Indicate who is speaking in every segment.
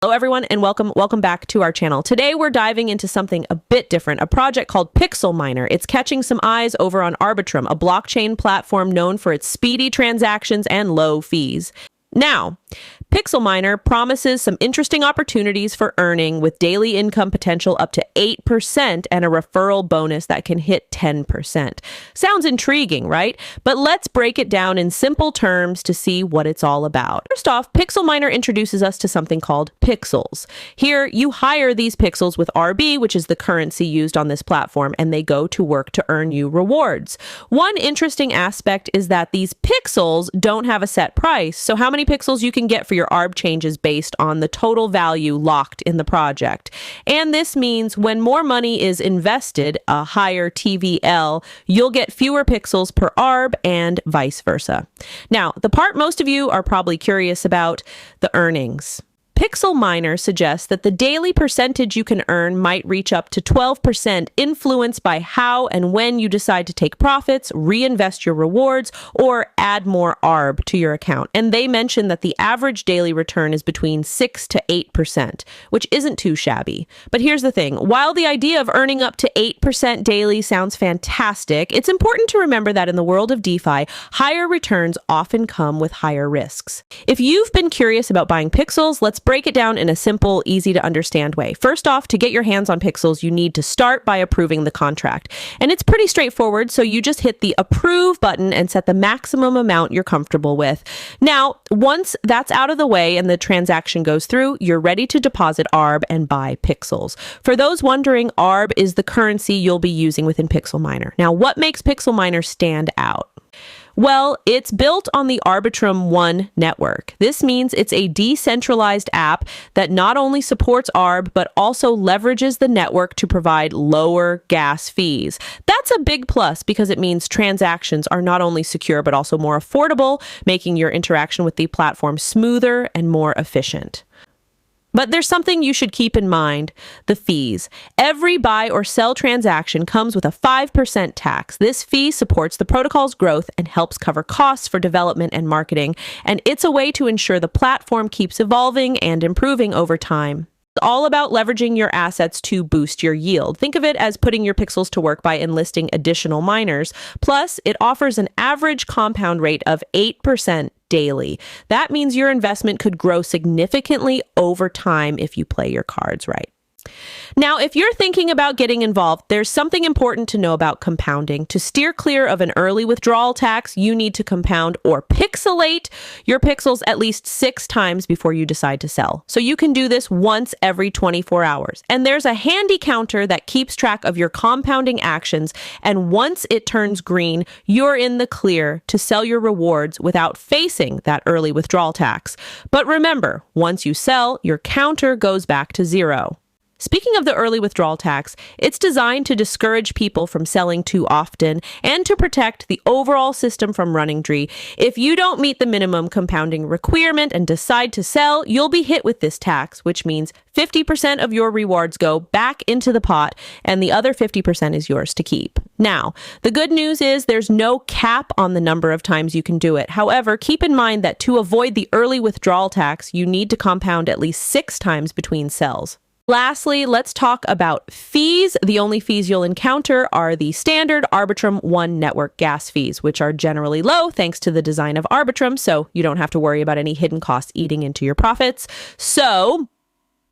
Speaker 1: Hello everyone and welcome back to our channel. Today we're diving into something a bit different, a project called Pixel Miner. It's catching some eyes over on Arbitrum, a blockchain platform known for its speedy transactions and low fees. Now, Pixel Miner promises some interesting opportunities for earning with daily income potential up to 8% and a referral bonus that can hit 10%. Sounds intriguing, right? But let's break it down in simple terms to see what it's all about. First off, Pixel Miner introduces us to something called pixels. Here, you hire these pixels with RB, which is the currency used on this platform, and they go to work to earn you rewards. One interesting aspect is that these pixels don't have a set price, so how many pixels you can get for your ARB changes based on the total value locked in the project. And this means when more money is invested, a higher TVL, you'll get fewer pixels per ARB and vice versa. Now, the part most of you are probably curious about, the earnings. Pixel Miner suggests that the daily percentage you can earn might reach up to 12%, influenced by how and when you decide to take profits, reinvest your rewards, or add more ARB to your account. And they mention that the average daily return is between 6 to 8%, which isn't too shabby. But here's the thing, while the idea of earning up to 8% daily sounds fantastic, it's important to remember that in the world of DeFi, higher returns often come with higher risks. If you've been curious about buying pixels, let's break it down in a simple, easy to understand way. First off, to get your hands on pixels, you need to start by approving the contract. And it's pretty straightforward, so you just hit the approve button and set the maximum amount you're comfortable with. Now, once that's out of the way and the transaction goes through, you're ready to deposit ARB and buy pixels. For those wondering, ARB is the currency you'll be using within Pixel Miner. Now, what makes Pixel Miner stand out? Well, it's built on the Arbitrum 1 network. This means it's a decentralized app that not only supports ARB, but also leverages the network to provide lower gas fees. That's a big plus because it means transactions are not only secure, but also more affordable, making your interaction with the platform smoother and more efficient. But there's something you should keep in mind, the fees. Every buy or sell transaction comes with a 5% tax. This fee supports the protocol's growth and helps cover costs for development and marketing, and it's a way to ensure the platform keeps evolving and improving over time. It's all about leveraging your assets to boost your yield. Think of it as putting your pixels to work by enlisting additional miners. Plus, it offers an average compound rate of 8% daily. That means your investment could grow significantly over time if you play your cards right. Now, if you're thinking about getting involved, there's something important to know about compounding. To steer clear of an early withdrawal tax, you need to compound or pixelate your pixels at least 6 times before you decide to sell. So you can do this once every 24 hours. And there's a handy counter that keeps track of your compounding actions. And once it turns green, you're in the clear to sell your rewards without facing that early withdrawal tax. But remember, once you sell, your counter goes back to 0. Speaking of the early withdrawal tax, it's designed to discourage people from selling too often and to protect the overall system from running dry. If you don't meet the minimum compounding requirement and decide to sell, you'll be hit with this tax, which means 50% of your rewards go back into the pot and the other 50% is yours to keep. Now, the good news is there's no cap on the number of times you can do it. However, keep in mind that to avoid the early withdrawal tax, you need to compound at least 6 times between sells. Lastly, let's talk about fees. The only fees you'll encounter are the standard Arbitrum 1 network gas fees, which are generally low thanks to the design of Arbitrum, so you don't have to worry about any hidden costs eating into your profits. So,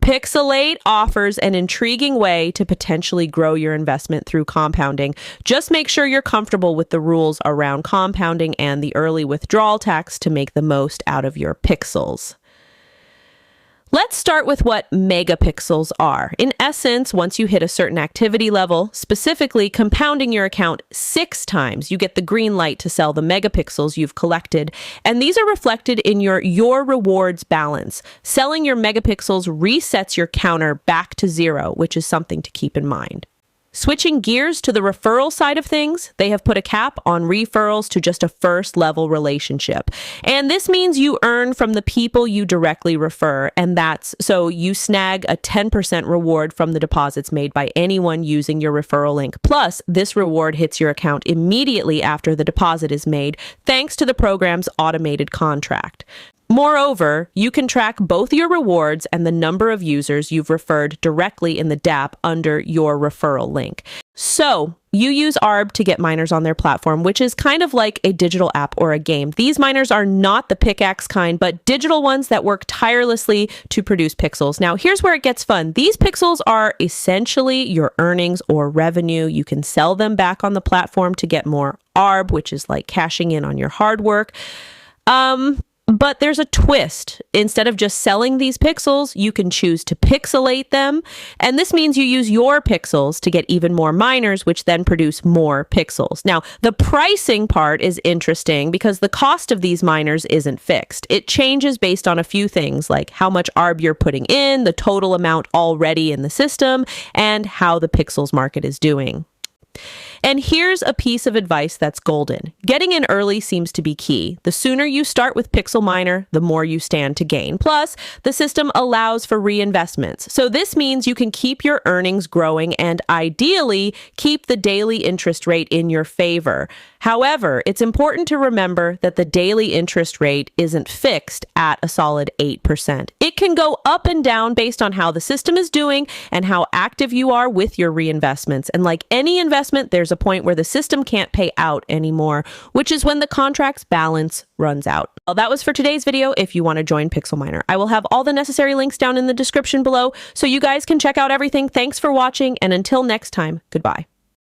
Speaker 1: Pixelate offers an intriguing way to potentially grow your investment through compounding. Just make sure you're comfortable with the rules around compounding and the early withdrawal tax to make the most out of your pixels. Let's start with what megapixels are. In essence, once you hit a certain activity level, specifically compounding your account 6 times, you get the green light to sell the megapixels you've collected. And these are reflected in your rewards balance. Selling your megapixels resets your counter back to 0, which is something to keep in mind. Switching gears to the referral side of things, they have put a cap on referrals to just a first-level relationship. And this means you earn from the people you directly refer, and that's so you snag a 10% reward from the deposits made by anyone using your referral link. Plus, this reward hits your account immediately after the deposit is made, thanks to the program's automated contract. Moreover, you can track both your rewards and the number of users you've referred directly in the Dapp under your referral link. So, you use Arb to get miners on their platform, which is kind of like a digital app or a game. These miners are not the pickaxe kind, but digital ones that work tirelessly to produce pixels. Now, here's where it gets fun. These pixels are essentially your earnings or revenue. You can sell them back on the platform to get more Arb, which is like cashing in on your hard work. But there's a twist. Instead of just selling these pixels, you can choose to pixelate them. And this means you use your pixels to get even more miners, which then produce more pixels. Now, the pricing part is interesting because the cost of these miners isn't fixed. It changes based on a few things like how much Arb you're putting in, the total amount already in the system, and how the pixels market is doing. And here's a piece of advice that's golden. Getting in early seems to be key. The sooner you start with Pixel Miner, the more you stand to gain. Plus, the system allows for reinvestments. So this means you can keep your earnings growing and ideally keep the daily interest rate in your favor. However, it's important to remember that the daily interest rate isn't fixed at a solid 8%. It can go up and down based on how the system is doing and how active you are with your reinvestments. And like any investment, there's a point where the system can't pay out anymore, which is when the contract's balance runs out. Well, that was for today's video. If you want to join Pixel Miner, I will have all the necessary links down in the description below so you guys can check out everything. Thanks for watching, and until next time, goodbye.